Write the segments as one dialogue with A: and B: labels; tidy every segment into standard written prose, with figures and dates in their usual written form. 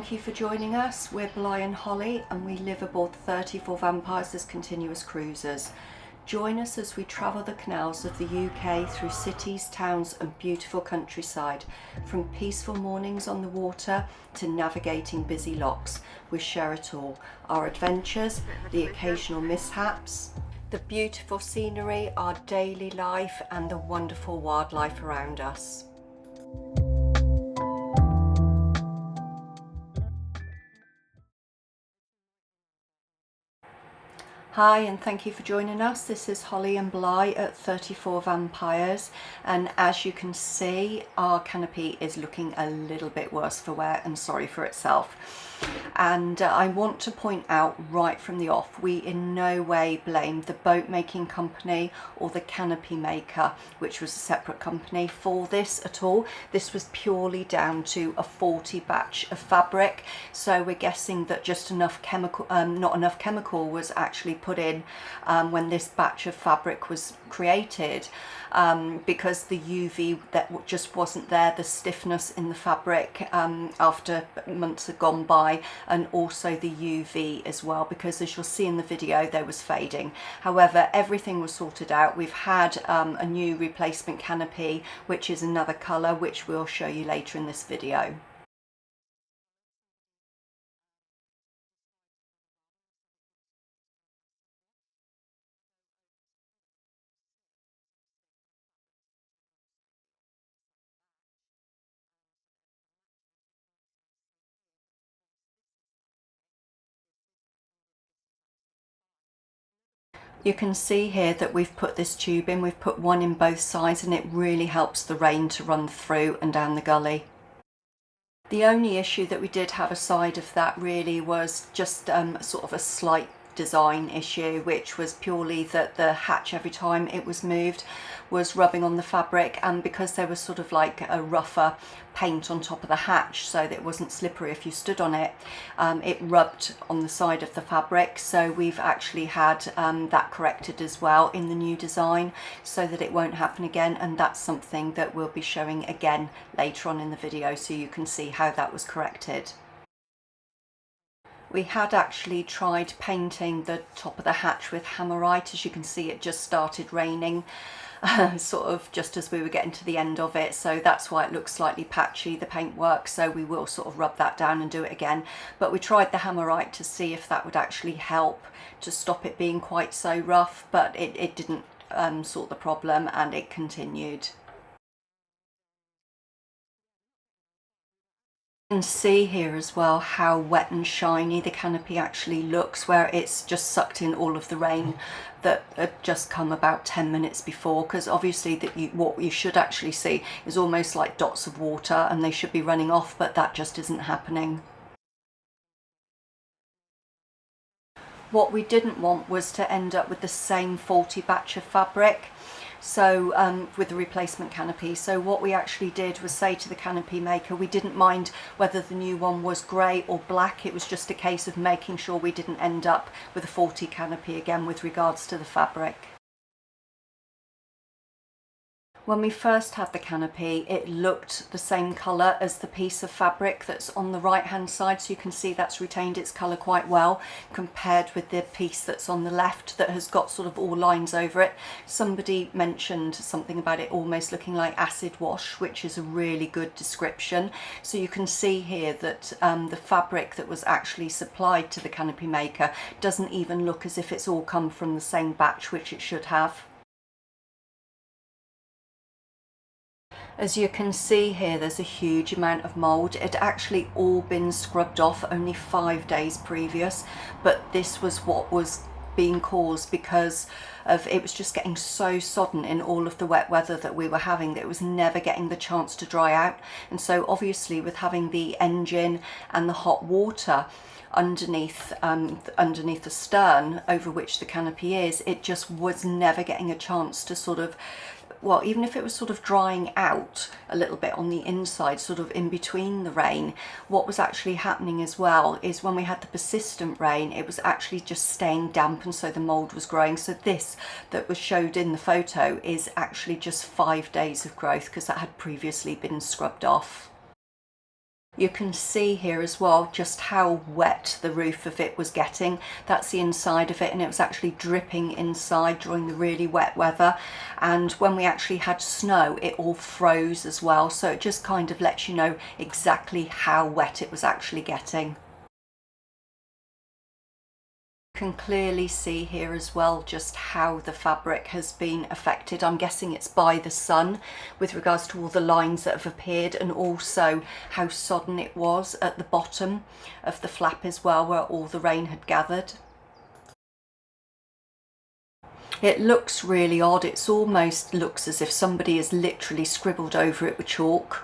A: thank you for joining us. We're Bly and Holly and we live aboard 34 Vampires as continuous cruisers. Join us as we travel the canals of the UK through cities, towns and beautiful countryside. From peaceful mornings on the water to navigating busy locks, we share it all. Our adventures, the occasional mishaps, the beautiful scenery, our daily life and the wonderful wildlife around us. Hi and thank you for joining us. This is Holly and Bly at 34 Vampires, and as you can see our canopy is looking a little bit worse for wear and sorry for itself. And I want to point out right from the off, we in no way blame the boat making company or the canopy maker, which was a separate company, for this at all. This was purely down to a faulty batch of fabric. So we're guessing that just enough chemical, not enough chemical was actually put in when this batch of fabric was created, because the UV that just wasn't there, the stiffness in the fabric after months had gone by, and also the UV as well, because as you'll see in the video there was fading. However, everything was sorted out. We've had a new replacement canopy, which is another colour, which we'll show you later in this video. You can see here that we've put this tube in, we've put one in both sides, and it really helps the rain to run through and down the gully. The only issue that we did have aside of that really was just sort of a slight design issue, which was purely that the hatch, every time it was moved, was rubbing on the fabric, and because there was sort of like a rougher paint on top of the hatch so that it wasn't slippery if you stood on it, it rubbed on the side of the fabric. So we've actually had that corrected as well in the new design so that it won't happen again, and that's something that we'll be showing again later on in the video so you can see how that was corrected. We had actually tried painting the top of the hatch with Hammerite. As you can see, it just started raining sort of just as we were getting to the end of it, so that's why it looks slightly patchy, the paintwork. So we will sort of rub that down and do it again, but we tried the Hammerite to see if that would actually help to stop it being quite so rough, but it didn't sort the problem, and it continued. You can see here as well how wet and shiny the canopy actually looks, where it's just sucked in all of the rain that had just come about 10 minutes before, because obviously what you should actually see is almost like dots of water and they should be running off, but that just isn't happening. What we didn't want was to end up with the same faulty batch of fabric, so with the replacement canopy. So what we actually did was say to the canopy maker we didn't mind whether the new one was grey or black. It was just a case of making sure we didn't end up with a faulty canopy again with regards to the fabric. When we first had the canopy, it looked the same colour as the piece of fabric that's on the right hand side, so you can see that's retained its colour quite well compared with the piece that's on the left that has got sort of all lines over it. Somebody mentioned something about it almost looking like acid wash, which is a really good description. So you can see here that the fabric that was actually supplied to the canopy maker doesn't even look as if it's all come from the same batch, which it should have. As you can see here, there's a huge amount of mould. It had actually all been scrubbed off only 5 days previous, but this was what was being caused because of it was just getting so sodden in all of the wet weather that we were having that it was never getting the chance to dry out. And so obviously with having the engine and the hot water underneath the stern over which the canopy is, it just was never getting a chance to sort of, well, even if it was sort of drying out a little bit on the inside, sort of in between the rain, what was actually happening as well is when we had the persistent rain, it was actually just staying damp, and so the mould was growing. So this that was showed in the photo is actually just 5 days of growth, because that had previously been scrubbed off. You can see here as well just how wet the roof of it was getting. That's the inside of it, and it was actually dripping inside during the really wet weather. And when we actually had snow, it all froze as well. So it just kind of lets you know exactly how wet it was actually getting. You can clearly see here as well just how the fabric has been affected. I'm guessing it's by the sun with regards to all the lines that have appeared, and also how sodden it was at the bottom of the flap as well, where all the rain had gathered. It looks really odd. It's almost looks as if somebody has literally scribbled over it with chalk.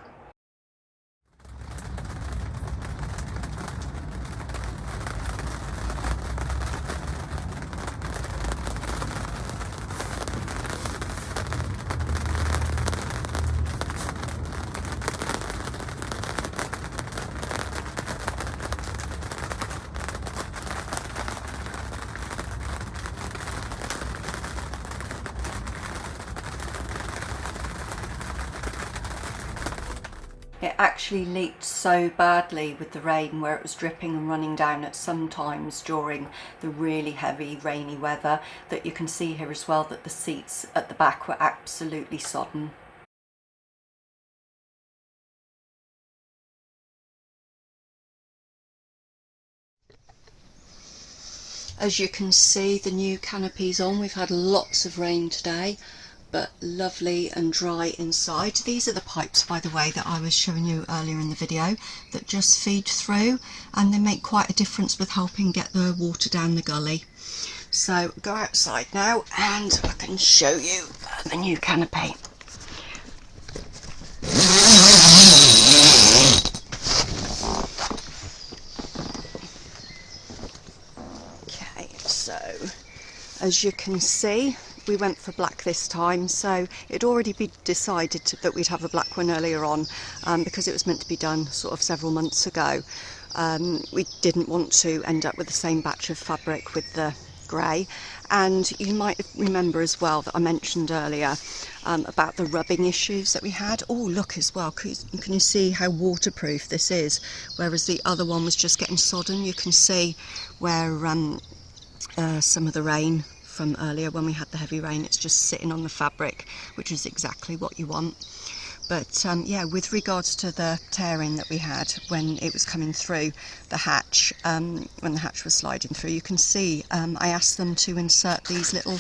A: It actually leaked so badly with the rain, where it was dripping and running down at some times during the really heavy rainy weather, that you can see here as well that the seats at the back were absolutely sodden. As you can see, the new canopy's on. We've had lots of rain today, but lovely and dry inside. These are the pipes, by the way, that I was showing you earlier in the video, that just feed through, and they make quite a difference with helping get the water down the gully. So go outside now and I can show you the new canopy. Okay, so as you can see, we went for black this time, so it'd already been decided that we'd have a black one earlier on, because it was meant to be done sort of several months ago. We didn't want to end up with the same batch of fabric with the grey, and you might remember as well that I mentioned earlier about the rubbing issues that we had. Oh, look as well, can you see how waterproof this is, whereas the other one was just getting sodden. You can see where some of the rain from earlier, when we had the heavy rain, it's just sitting on the fabric, which is exactly what you want. But yeah, with regards to the tearing that we had when it was coming through the hatch, when the hatch was sliding through, you can see I asked them to insert these little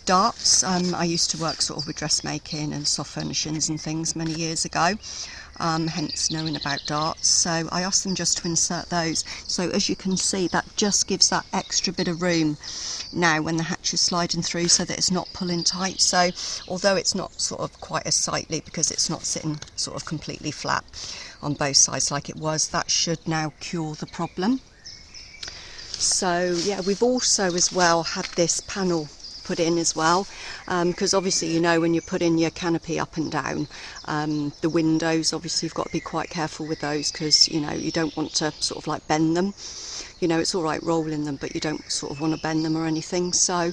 A: darts. I used to work sort of with dressmaking and soft furnishings and things many years ago, hence knowing about darts. So I asked them just to insert those. So as you can see, that just gives that extra bit of room now when the hatch is sliding through, so that it's not pulling tight. So although it's not sort of quite as sightly because it's not sitting sort of completely flat on both sides like it was, that should now cure the problem. So yeah, we've also as well had this panel put in as well, because obviously, you know, when you're putting your canopy up and down, the windows, obviously you've got to be quite careful with those, because you know, you don't want to sort of like bend them. You know, it's all right rolling them, but you don't sort of want to bend them or anything. So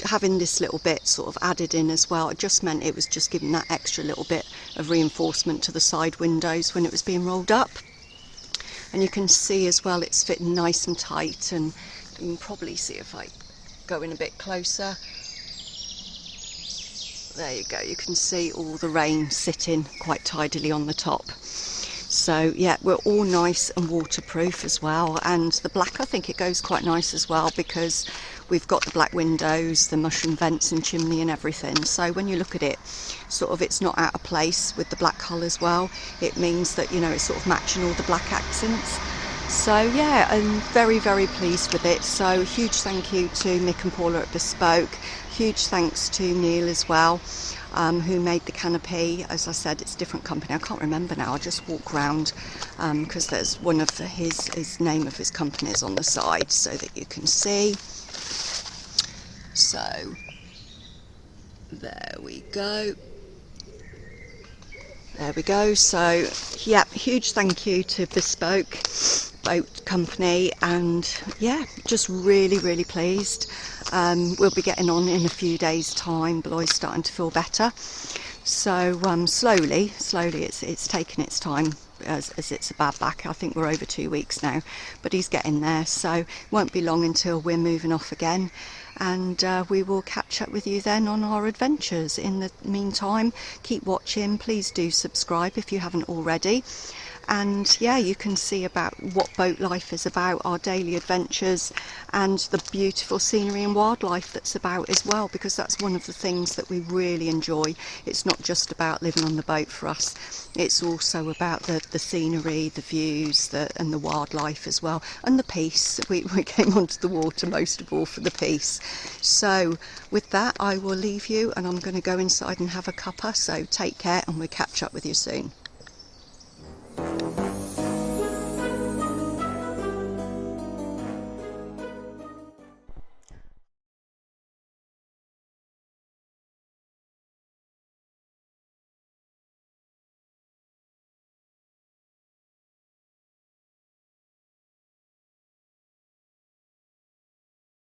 A: having this little bit sort of added in as well, it just meant it was just giving that extra little bit of reinforcement to the side windows when it was being rolled up. And you can see as well, it's fitting nice and tight, and you can probably see if I go in a bit closer. There you go, you can see all the rain sitting quite tidily on the top. So yeah, we're all nice and waterproof as well, and the black, I think it goes quite nice as well, because we've got the black windows, the mushroom vents and chimney and everything. So when you look at it, sort of it's not out of place with the black hull as well. It means that, you know, it's sort of matching all the black accents. So yeah, I'm very, very pleased with it. So huge thank you to Mick and Paula at Bespoke. Huge thanks to Neil as well, who made the canopy. As I said, it's a different company. I can't remember now. I'll just walk round, because there's one of his name of his company is on the side so that you can see. So there we go. There we go. So yeah, huge thank you to Bespoke Boat Company, and yeah, just really, really pleased. We'll be getting on in a few days' time. Bloy's starting to feel better, so slowly it's taking its time as it's a bad back. I think we're over 2 weeks now, but he's getting there, so won't be long until we're moving off again, and we will catch up with you then on our adventures. In the meantime, keep watching. Please do subscribe if you haven't already. And yeah, you can see about what boat life is about, our daily adventures, and the beautiful scenery and wildlife that's about as well, because that's one of the things that we really enjoy. It's not just about living on the boat for us, it's also about the scenery, the views, and the wildlife as well, and the peace. We came onto the water most of all for the peace. So with that, I will leave you, and I'm going to go inside and have a cuppa, so take care, and we'll catch up with you soon.